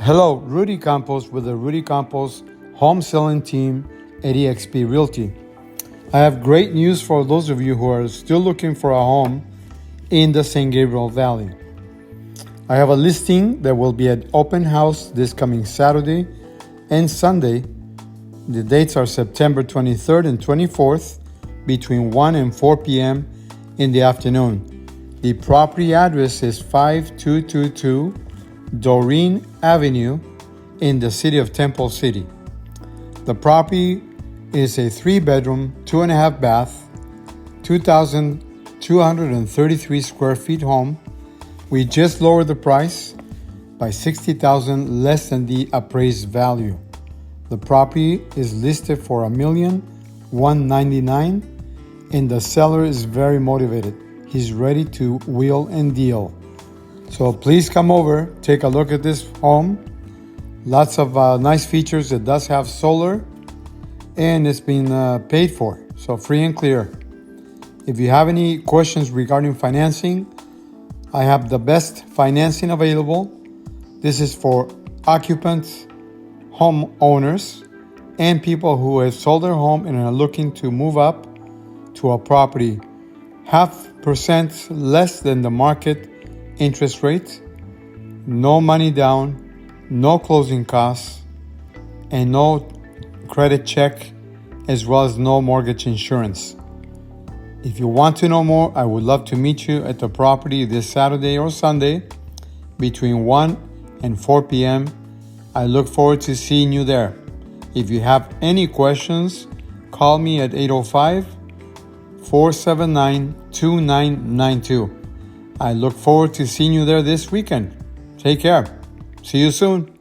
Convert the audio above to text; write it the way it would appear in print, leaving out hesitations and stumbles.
Hello, Rudy Campos with the Rudy Campos home selling team at eXp Realty. I have great news for those of you who are still looking for a home in the San Gabriel Valley. I have a listing that will be at open house this coming Saturday and Sunday. The dates are September 23rd and 24th between 1 and 4 p.m. in the afternoon. The property address is 5222 Doreen Avenue in the city of Temple City. The property is a 3-bedroom, 2.5 bath, 2,233 square feet home. We just lowered the price by $60,000 less than the appraised value. The property is listed for $1,199,000 and the seller is very motivated. He's ready to wheel and deal. So please come over, take a look at this home. Lots of nice features. It does have solar and it's been paid for, so free and clear. If you have any questions regarding financing, I have the best financing available. This is for occupants, homeowners, and people who have sold their home and are looking to move up to a property 0.5% less than the market interest rate, no money down, no closing costs, and no credit check, as well as no mortgage insurance. If you want to know more, I would love to meet you at the property this Saturday or Sunday between 1 and 4 p.m. I look forward to seeing you there. If you have any questions, call me at 805-479-2992. I look forward to seeing you there this weekend. Take care. See you soon.